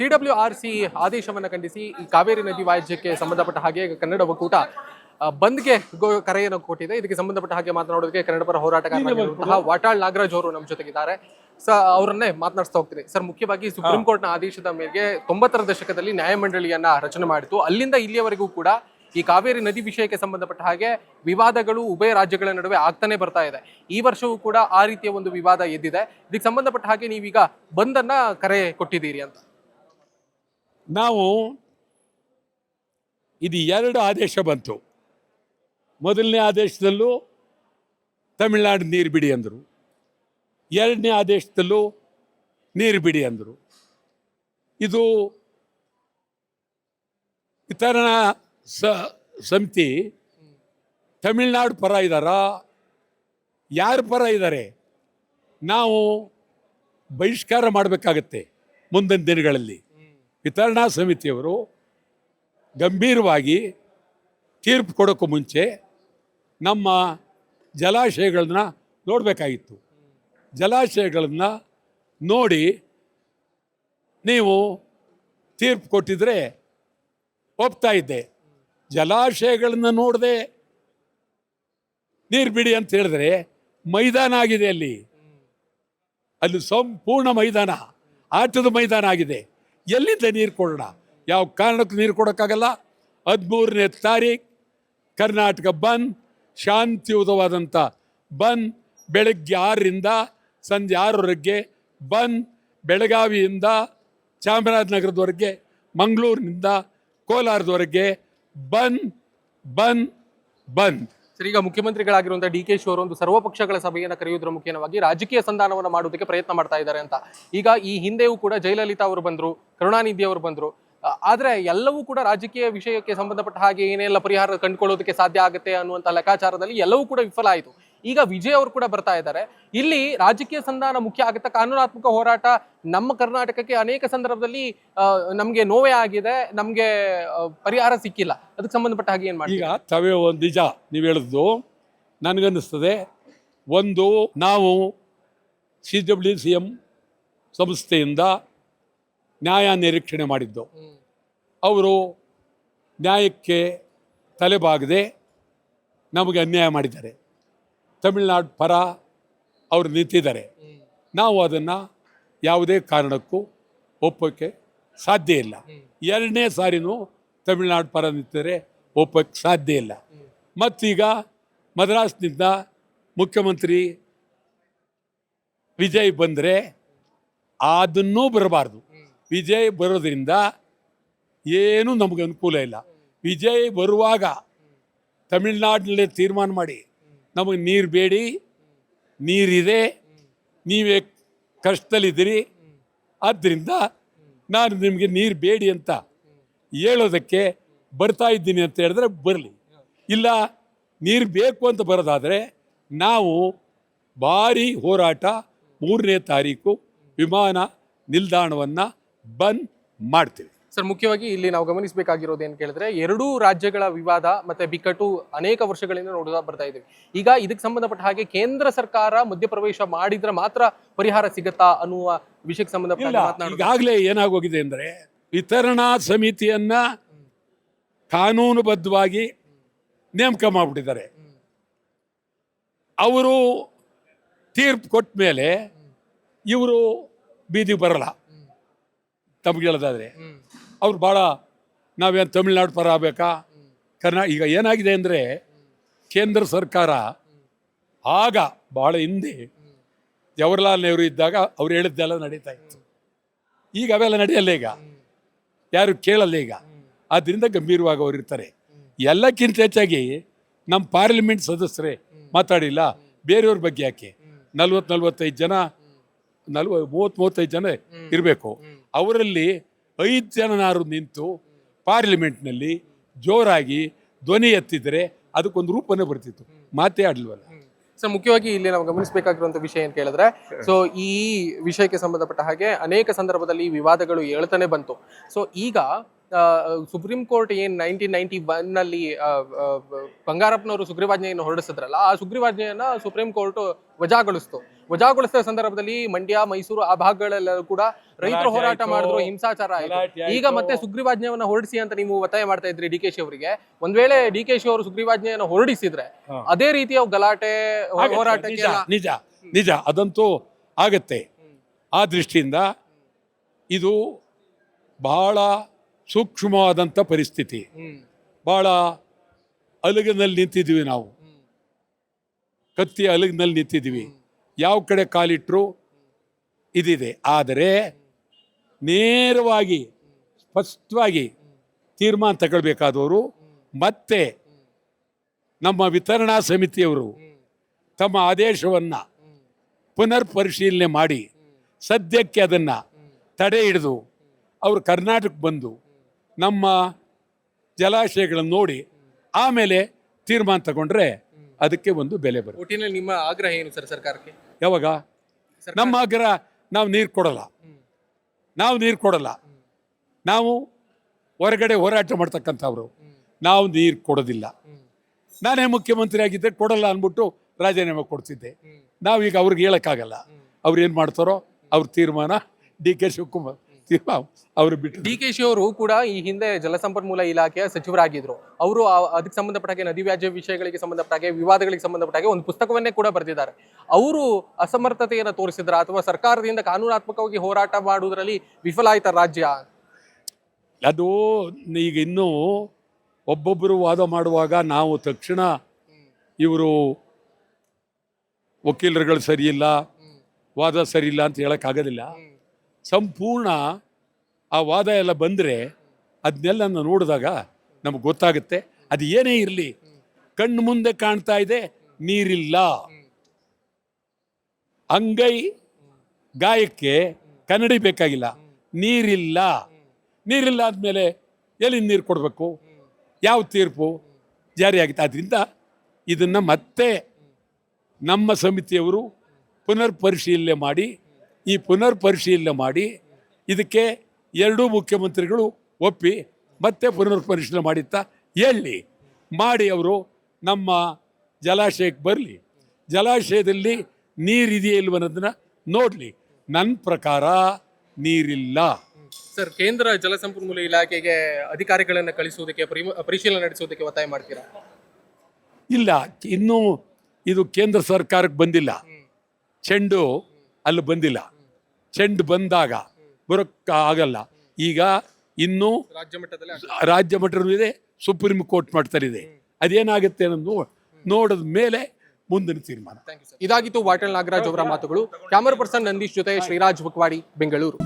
CWRC ಆದೇಶವನ್ನು ಖಂಡಿಸಿ ಈ ಕಾವೇರಿ ನದಿ ವಾಜ್ಯಕ್ಕೆ ಸಂಬಂಧಪಟ್ಟ ಹಾಗೆ ಕನ್ನಡ ಒಕ್ಕೂಟ ಬಂದ್ಗೆ ಕರೆಯನ್ನು ಕೊಟ್ಟಿದೆ. ಇದಕ್ಕೆ ಸಂಬಂಧಪಟ್ಟ ಹಾಗೆ ಮಾತನಾಡೋದಕ್ಕೆ ಕನ್ನಡ ಪರ ಹೋರಾಟಗಾರರಾಗಿರುವಂತಹ ವಾಟಾಳ್ ನಾಗರಾಜ್ ಅವರು ನಮ್ಮ ಜೊತೆಗಿದ್ದಾರೆ. ಅವರನ್ನೇ ಮಾತನಾಡಿಸ್ತಾ ಹೋಗ್ತೀನಿ. ಸರ್, ಮುಖ್ಯವಾಗಿ ಸುಪ್ರೀಂ ಕೋರ್ಟ್ನ ಆದೇಶದ ಮೇರೆಗೆ 90ರ ದಶಕದಲ್ಲಿ ನ್ಯಾಯಮಂಡಳಿಯನ್ನ ರಚನೆ ಮಾಡಿತು. ಅಲ್ಲಿಂದ ಇಲ್ಲಿಯವರೆಗೂ ಕೂಡ ಈ ಕಾವೇರಿ ನದಿ ವಿಷಯಕ್ಕೆ ಸಂಬಂಧಪಟ್ಟ ಹಾಗೆ ವಿವಾದಗಳು ಉಭಯ ರಾಜ್ಯಗಳ ನಡುವೆ ಆಗ್ತಾನೆ ಬರ್ತಾ ಇದೆ. ಈ ವರ್ಷವೂ ಕೂಡ ಆ ರೀತಿಯ ಒಂದು ವಿವಾದ ಎದ್ದಿದೆ. ಇದಕ್ಕೆ ಸಂಬಂಧಪಟ್ಟ ಹಾಗೆ ನೀವೀಗ ಬಂದನ್ನ ಕರೆ ಕೊಟ್ಟಿದ್ದೀರಿ ಅಂತ. ನಾವು ಇದು 2 ಆದೇಶ ಬಂತು. ಮೊದಲನೇ ಆದೇಶದಲ್ಲೂ ತಮಿಳುನಾಡು ನೀರು ಬಿಡಿ ಅಂದರು, 2ನೇ ಆದೇಶದಲ್ಲೂ ನೀರು ಬಿಡಿ ಅಂದರು. ಇದು ವಿತರಣಾ ಸಮಿತಿ ತಮಿಳುನಾಡು ಪರ ಇದ್ದಾರಾ, ಯಾರ ಪರ ಇದ್ದಾರೆ? ನಾವು ಬಹಿಷ್ಕಾರ ಮಾಡಬೇಕಾಗತ್ತೆ ಮುಂದಿನ ದಿನಗಳಲ್ಲಿ. ವಿತರಣಾ ಸಮಿತಿಯವರು ಗಂಭೀರವಾಗಿ ತೀರ್ಪು ಕೊಡೋಕ್ಕೂ ಮುಂಚೆ ನಮ್ಮ ಜಲಾಶಯಗಳನ್ನ ನೋಡಬೇಕಾಗಿತ್ತು. ಜಲಾಶಯಗಳನ್ನು ನೋಡಿ ನೀವು ತೀರ್ಪು ಕೊಟ್ಟಿದ್ರೆ ಒಪ್ತಾ ಇದ್ದೆ. ಜಲಾಶಯಗಳನ್ನು ನೋಡದೆ ನೀರು ಬಿಡಿ ಅಂತ ಹೇಳಿದ್ರೆ ಮೈದಾನ ಆಗಿದೆ, ಅಲ್ಲಿ ಸಂಪೂರ್ಣ ಮೈದಾನ, ಆಟದ ಮೈದಾನ ಆಗಿದೆ. ಎಲ್ಲಿಂದ ನೀರು ಕೊಡೋಣ? ಯಾವ ಕಾರಣಕ್ಕೂ ನೀರು ಕೊಡೋಕ್ಕಾಗಲ್ಲ. 13ನೇ ತಾರೀಕು ಕರ್ನಾಟಕ ಬಂದ್, ಶಾಂತಿಯುತವಾದಂಥ ಬಂದ್. ಬೆಳಗ್ಗೆ 6ರಿಂದ ಸಂಜೆ 6ವರೆಗೆ ಬಂದ್. ಬೆಳಗಾವಿಯಿಂದ ಚಾಮರಾಜನಗರದವರೆಗೆ, ಮಂಗಳೂರಿನಿಂದ ಕೋಲಾರದವರೆಗೆ ಬಂದ್ ಬಂದ್ ಬಂದ್. ಸರ್, ಈಗ ಮುಖ್ಯಮಂತ್ರಿಗಳಾಗಿರುವಂತಹ DK ಶಿ ಅವರು ಒಂದು ಸರ್ವಪಕ್ಷಗಳ ಸಭೆಯನ್ನು ಕರೆಯುವುದರ ಮುಖೇನವಾಗಿ ರಾಜಕೀಯ ಸಂಧಾನವನ್ನು ಮಾಡೋದಕ್ಕೆ ಪ್ರಯತ್ನ ಮಾಡ್ತಾ ಇದ್ದಾರೆ ಅಂತ. ಈಗ ಈ ಹಿಂದೆಯೂ ಕೂಡ ಜಯಲಲಿತಾ ಅವರು ಬಂದ್ರು, ಕರುಣಾನಿಧಿ ಅವರು ಬಂದ್ರು. ಆದ್ರೆ ಎಲ್ಲವೂ ಕೂಡ ರಾಜಕೀಯ ವಿಷಯಕ್ಕೆ ಸಂಬಂಧಪಟ್ಟ ಹಾಗೆ ಏನೆಲ್ಲ ಪರಿಹಾರ ಕಂಡುಕೊಳ್ಳೋದಕ್ಕೆ ಸಾಧ್ಯ ಆಗುತ್ತೆ ಅನ್ನುವಂಥ ಲೆಕ್ಕಾಚಾರದಲ್ಲಿ ಎಲ್ಲವೂ ಕೂಡ ವಿಫಲ ಆಯಿತು. ಈಗ ವಿಜಯ್ ಅವರು ಕೂಡ ಬರ್ತಾ ಇದ್ದಾರೆ. ಇಲ್ಲಿ ರಾಜಕೀಯ ಸಂಧಾನ ಮುಖ್ಯ ಆಗುತ್ತಾ? ಕಾನೂನಾತ್ಮಕ ಹೋರಾಟ ನಮ್ಮ ಕರ್ನಾಟಕಕ್ಕೆ ಅನೇಕ ಸಂದರ್ಭದಲ್ಲಿ ನಮ್ಗೆ ನೋವೇ ಆಗಿದೆ, ನಮ್ಗೆ ಪರಿಹಾರ ಸಿಕ್ಕಿಲ್ಲ. ಅದಕ್ಕೆ ಸಂಬಂಧಪಟ್ಟ ಹಾಗೆ ಏನ್ ಮಾಡಿ? ಈಗ ತಾವೇ ಒಂದು ನಿಜ ನೀವು ಹೇಳಿದ್ದು ನನಗನ್ನಿಸ್ತದೆ. ಒಂದು, ನಾವು CWCM ಸಂಸ್ಥೆಯಿಂದ ನ್ಯಾಯ ನಿರೀಕ್ಷಣೆ ಮಾಡಿದ್ದು. ಅವರು ನ್ಯಾಯಕ್ಕೆ ತಲೆಬಾಗದೆ ನಮಗೆ ಅನ್ಯಾಯ ಮಾಡಿದ್ದಾರೆ. ತಮಿಳುನಾಡು ಪರ ಅವರು ನಿಂತಿದ್ದಾರೆ. ನಾವು ಅದನ್ನು ಯಾವುದೇ ಕಾರಣಕ್ಕೂ ಒಪ್ಪೋಕ್ಕೆ ಸಾಧ್ಯ ಇಲ್ಲ. 2ನೇ ಸಾರಿನೂ ತಮಿಳುನಾಡು ಪರ ನಿಂತಿದ್ದಾರೆ, ಒಪ್ಪೋಕ್ಕೆ ಸಾಧ್ಯ ಇಲ್ಲ. ಮತ್ತೀಗ ಮದ್ರಾಸ್ನಿಂದ ಮುಖ್ಯಮಂತ್ರಿ ವಿಜಯ್ ಬಂದರೆ ಅದನ್ನೂ ಬರಬಾರ್ದು. ವಿಜಯ್ ಬರೋದ್ರಿಂದ ಏನೂ ನಮಗೆ ಅನುಕೂಲ ಇಲ್ಲ. ವಿಜಯ್ ಬರುವಾಗ ತಮಿಳುನಾಡಿನಲ್ಲೇ ತೀರ್ಮಾನ ಮಾಡಿ ನಮಗೆ ನೀರು ಬೇಡಿ, ನೀರಿದೆ, ನೀವೇ ಕಷ್ಟದಲ್ಲಿದ್ದೀರಿ, ಆದ್ದರಿಂದ ನಾನು ನಿಮಗೆ ನೀರು ಬೇಡಿ ಅಂತ ಹೇಳೋದಕ್ಕೆ ಬರ್ತಾ ಇದ್ದೀನಿ ಅಂತ ಹೇಳಿದ್ರೆ ಬರಲಿ. ಇಲ್ಲ, ನೀರು ಬೇಕು ಅಂತ ಬರೋದಾದರೆ ನಾವು ಭಾರಿ ಹೋರಾಟ 3ನೇ ತಾರೀಕು ವಿಮಾನ ನಿಲ್ದಾಣವನ್ನು ಬಂದ್ ಮಾಡ್ತೀವಿ. ಸರ್, ಮುಖ್ಯವಾಗಿ ಇಲ್ಲಿ ನಾವು ಗಮನಿಸಬೇಕಾಗಿರೋದು ಏನು ಕೇಳಿದ್ರೆ, 2 ರಾಜ್ಯಗಳ ವಿವಾದ ಮತ್ತೆ ಬಿಕ್ಕಟ್ಟು ಅನೇಕ ವರ್ಷಗಳಿಂದ ನೋಡ್ತಾ ಬರ್ತಾ ಇದ್ದೀವಿ. ಈಗ ಇದಕ್ಕೆ ಸಂಬಂಧಪಟ್ಟ ಹಾಗೆ ಕೇಂದ್ರ ಸರ್ಕಾರ ಮಧ್ಯಪ್ರವೇಶ ಮಾಡಿದ್ರೆ ಮಾತ್ರ ಪರಿಹಾರ ಸಿಗತ್ತಾ ಅನ್ನುವ ವಿಷಯಕ್ಕೆ ಸಂಬಂಧಪಟ್ಟ ಮಾತನಾಡಿ. ಈಗಾಗಲೇ ಏನಾಗೋಗಿದೆ ಅಂದರೆ, ವಿತರಣಾ ಸಮಿತಿಯನ್ನ ಕಾನೂನುಬದ್ಧವಾಗಿ ನೇಮಕ ಮಾಡಿಬಿಟ್ಟಿದ್ದಾರೆ. ಅವರು ತೀರ್ಪು ಕೊಟ್ಟ ಮೇಲೆ ಇವರು ಬೀದಿಗೆ ಬರಲ್ಲ. ತಮ್ಗೆ ಹೇಳೋದಾದ್ರೆ ಅವ್ರು ಭಾಳ ನಾವೇನು ತಮಿಳ್ನಾಡು ಪರ ಆಗಬೇಕಾ, ಈಗ ಏನಾಗಿದೆ ಅಂದರೆ, ಕೇಂದ್ರ ಸರ್ಕಾರ ಆಗ ಭಾಳ ಹಿಂದೆ ಜವಾಹರ್ಲಾಲ್ ನೆಹರು ಇದ್ದಾಗ ಅವ್ರು ಹೇಳಿದ್ದೆಲ್ಲ ನಡೀತಾ ಇತ್ತು. ಈಗ ಅವೆಲ್ಲ ನಡೆಯಲ್ಲ, ಈಗ ಯಾರು ಕೇಳಲ್ಲ. ಈಗ ಆದ್ದರಿಂದ ಗಂಭೀರವಾಗಿ ಅವರು ಇರ್ತಾರೆ. ಎಲ್ಲಕ್ಕಿಂತ ಹೆಚ್ಚಾಗಿ ನಮ್ಮ ಪಾರ್ಲಿಮೆಂಟ್ ಸದಸ್ಯರೇ ಮಾತಾಡಿಲ್ಲ, ಬೇರೆಯವ್ರ ಬಗ್ಗೆ ಯಾಕೆ? 40-45 ಜನ, 30-35 ಜನ ಇರಬೇಕು. ಅವರಲ್ಲಿ 5 ಜನನಾರು ನಿಂತು ಪಾರ್ಲಿಮೆಂಟ್ನಲ್ಲಿ ಜೋರಾಗಿ ಧ್ವನಿ ಎತ್ತಿದರೆ ಅದಕ್ಕೊಂದು ರೂಪನೇ ಬರ್ತಿತ್ತು. ಮಾತೇ ಆಡ್ಲ್ವಲ್ಲ. ಸರ್, ಮುಖ್ಯವಾಗಿ ಇಲ್ಲಿ ನಾವು ಗಮನಿಸಬೇಕಾಗಿರುವಂಥ ವಿಷಯ ಏನು ಕೇಳಿದ್ರೆ, ಸೊ ಈ ವಿಷಯಕ್ಕೆ ಸಂಬಂಧಪಟ್ಟ ಹಾಗೆ ಅನೇಕ ಸಂದರ್ಭದಲ್ಲಿ ವಿವಾದಗಳು ಹೇಳ್ತಾನೆ ಬಂತು. ಸೊ ಈಗ ಸುಪ್ರೀಂ ಕೋರ್ಟ್ ಏನ್ 1991 ನಲ್ಲಿ ಬಂಗಾರಪ್ಪನವರು ಸುಗ್ರೀವಾಜ್ಞೆಯನ್ನು ಹೊರಡಿಸಿದ್ರಲ್ಲ, ಆ ಸುಗ್ರೀವಾಜ್ಞೆಯನ್ನ ಸುಪ್ರೀಂ ಕೋರ್ಟ್ ವಜಾಗೊಳಿಸಿದ ಸಂದರ್ಭದಲ್ಲಿ ಮಂಡ್ಯ, ಮೈಸೂರು ಆ ಭಾಗಗಳೆಲ್ಲೂ ಕೂಡ ರೈತರು ಹೋರಾಟ ಮಾಡಿದ್ರು, ಹಿಂಸಾಚಾರ ಆಯ್ತು. ಈಗ ಮತ್ತೆ ಸುಗ್ರೀವಾಜ್ಞೆಯನ್ನ ಹೊರಡಿಸಿ ಅಂತ ನೀವು ಒತ್ತಾಯ ಮಾಡ್ತಾ ಇದ್ರಿ ಡಿ ಕೆ ಶಿ ಅವರಿಗೆ. ಒಂದ್ ವೇಳೆ ಡಿ ಕೆ ಶಿ ಅವರು ಸುಗ್ರೀವಾಜ್ಞೆಯನ್ನು ಹೊರಡಿಸಿದ್ರೆ ಅದೇ ರೀತಿಯ ಗಲಾಟೆ ಹೋರಾಟಕ್ಕೆ ನಿಜ ನಿಜ ಅದಂತೂ ಆಗತ್ತೆ. ಆ ದೃಷ್ಟಿಯಿಂದ ಇದು ಬಹಳ ಸೂಕ್ಷ್ಮವಾದಂಥ ಪರಿಸ್ಥಿತಿ. ಬಹಳ ಅಲಗಿನಲ್ಲಿ ನಿಂತಿದ್ದೀವಿ ನಾವು, ಕತ್ತಿ ಅಲಗಿನಲ್ಲಿ ನಿಂತಿದ್ದೀವಿ. ಯಾವ ಕಡೆ ಕಾಲಿಟ್ಟರು ಇದಿದೆ. ಆದರೆ ನೇರವಾಗಿ ಸ್ಪಷ್ಟವಾಗಿ ತೀರ್ಮಾನ ತಗೊಳ್ಬೇಕಾದವರು ಮತ್ತೆ ನಮ್ಮ ವಿತರಣಾ ಸಮಿತಿಯವರು ತಮ್ಮ ಆದೇಶವನ್ನು ಪುನರ್ ಪರಿಶೀಲನೆ ಮಾಡಿ ಸದ್ಯಕ್ಕೆ ಅದನ್ನು ತಡೆ ಹಿಡಿದು ಅವರು ಕರ್ನಾಟಕಕ್ಕೆ ಬಂದು ನಮ್ಮ ಜಲಾಶಯಗಳನ್ನು ನೋಡಿ ಆಮೇಲೆ ತೀರ್ಮಾನ ತಗೊಂಡ್ರೆ ಅದಕ್ಕೆ ಒಂದು ಬೆಲೆ ಬರುತ್ತೆ. ಒಟ್ಟಿನಲ್ಲಿ ನಿಮ್ಮ ಆಗ್ರಹ ಏನು ಸರ್ ಸರ್ಕಾರಕ್ಕೆ? ಯಾವಾಗ ನಮ್ಮ ಆಗ್ರಹ, ನಾವು ನೀರು ಕೊಡಲ್ಲ, ನಾವು ಹೊರಗಡೆ ಹೋರಾಟ ಮಾಡ್ತಕ್ಕಂಥವ್ರು, ನಾವು ನೀರು ಕೊಡೋದಿಲ್ಲ. ನಾನೇ ಮುಖ್ಯಮಂತ್ರಿ ಆಗಿದ್ದೆ ಕೊಡಲ್ಲ ಅಂದ್ಬಿಟ್ಟು ರಾಜೀನಾಮೆ ಕೊಡ್ತಿದ್ದೆ. ನಾವೀಗ ಅವ್ರಿಗೆ ಹೇಳೋಕ್ಕಾಗಲ್ಲ. ಅವ್ರು ಏನು ಮಾಡ್ತಾರೋ ಅವ್ರ ತೀರ್ಮಾನ. ಡಿ ಕೆ ಶಿವಕುಮಾರ್ ಅವರು ಬಿಟ್ಟು, ಡಿ ಕೆ ಶಿ ಅವರು ಕೂಡ ಈ ಹಿಂದೆ ಜಲಸಂಪನ್ಮೂಲ ಇಲಾಖೆಯ ಸಚಿವರಾಗಿದ್ರು. ಅವರು ಅದಕ್ಕೆ ಸಂಬಂಧಪಟ್ಟ ಹಾಗೆ ನದಿ ವ್ಯಾಜ್ಯ ವಿಷಯಗಳಿಗೆ ಸಂಬಂಧಪಟ್ಟ ಹಾಗೆ, ವಿವಾದಗಳಿಗೆ ಸಂಬಂಧಪಟ್ಟ ಹಾಗೆ ಒಂದು ಪುಸ್ತಕವನ್ನೇ ಕೂಡ ಬರೆದಿದ್ದಾರೆ. ಅವರು ಅಸಮರ್ಥತೆಯನ್ನು ತೋರಿಸಿದ್ರ ಅಥವಾ ಸರ್ಕಾರದಿಂದ ಕಾನೂನಾತ್ಮಕವಾಗಿ ಹೋರಾಟ ಮಾಡುವುದರಲ್ಲಿ ವಿಫಲ ಆಯ್ತ ರಾಜ್ಯ? ಅದು ಈಗ ಇನ್ನೂ ಒಬ್ಬೊಬ್ಬರು ವಾದ ಮಾಡುವಾಗ ನಾವು ತಕ್ಷಣ ಇವರು ವಕೀಲರುಗಳು ಸರಿಯಿಲ್ಲ, ವಾದ ಸರಿಯಿಲ್ಲ ಅಂತ ಹೇಳೋಕ್ಕಾಗೋದಿಲ್ಲ. ಸಂಪೂರ್ಣ ಆ ವಾದ ಎಲ್ಲ ಬಂದರೆ ಅದನ್ನೆಲ್ಲ ನೋಡಿದಾಗ ನಮಗೆ ಗೊತ್ತಾಗುತ್ತೆ. ಅದು ಏನೇ ಇರಲಿ, ಕಣ್ಣು ಮುಂದೆ ಕಾಣ್ತಾ ಇದೆ ನೀರಿಲ್ಲ. ಅಂಗೈ ಗಾಯಕ್ಕೆ ಕನ್ನಡಿ ಬೇಕಾಗಿಲ್ಲ, ನೀರಿಲ್ಲ ಆದಮೇಲೆ ಎಲ್ಲಿ ನೀರು ಕೊಡಬೇಕು? ಯಾವ ತೀರ್ಪು ಜಾರಿಯಾಗುತ್ತೆ? ಆದ್ದರಿಂದ ಇದನ್ನು ಮತ್ತೆ ನಮ್ಮ ಸಮಿತಿಯವರು ಪುನರ್ ಪರಿಶೀಲನೆ ಮಾಡಿ ಇದಕ್ಕೆ ಎರಡೂ ಮುಖ್ಯಮಂತ್ರಿಗಳು ಒಪ್ಪಿ ಮತ್ತೆ ಪುನರ್ ಪರಿಶೀಲನೆ ಮಾಡಿ ಅವರು ನಮ್ಮ ಜಲಾಶಯಕ್ಕೆ ಬರಲಿ, ಜಲಾಶಯದಲ್ಲಿ ನೀರಿದೆಯೇ ಇಲ್ವ ಅನ್ನೋದನ್ನ ನೋಡಲಿ. ನನ್ನ ಪ್ರಕಾರ ನೀರಿಲ್ಲ. ಸರ್, ಕೇಂದ್ರ ಜಲಸಂಪನ್ಮೂಲ ಇಲಾಖೆಗೆ ಅಧಿಕಾರಿಗಳನ್ನು ಕಳಿಸುವುದಕ್ಕೆ, ಪರಿಶೀಲನೆ ನಡೆಸುವುದಕ್ಕೆ ಒತ್ತಾಯ ಮಾಡ್ತೀರಾ? ಇಲ್ಲ, ಇನ್ನೂ ಇದು ಕೇಂದ್ರ ಸರ್ಕಾರಕ್ಕೆ ಬಂದಿಲ್ಲ. ಚೆಂಡು ಅಲ್ಲಿ ಬಂದಿಲ್ಲ. ಚೆಂಡು ಬಂದಾಗ ಬರೋಕ್ಕೆ ಆಗಲ್ಲ. ಈಗ ಇನ್ನೂ ರಾಜ್ಯ ಮಟ್ಟದಲ್ಲೂ ಇದೆ, ಸುಪ್ರೀಂ ಕೋರ್ಟ್ ಮಟ್ಟದಲ್ಲಿದೆ. ಅದೇನಾಗುತ್ತೆ ಅನ್ನೋದು ನೋಡಿದ ಮೇಲೆ ಮುಂದಿನ ತೀರ್ಮಾನ. ಇದಾಗಿತ್ತು ವಾಟಾಳ್ ನಾಗರಾಜ್ ಅವರ ಮಾತುಗಳು. ಕ್ಯಾಮರಾ ಪರ್ಸನ್ ನಂದೀಶ್ ಜೊತೆ ಶ್ರೀರಾಜ್ ಬುಕ್ವಾಡಿ, ಬೆಂಗಳೂರು.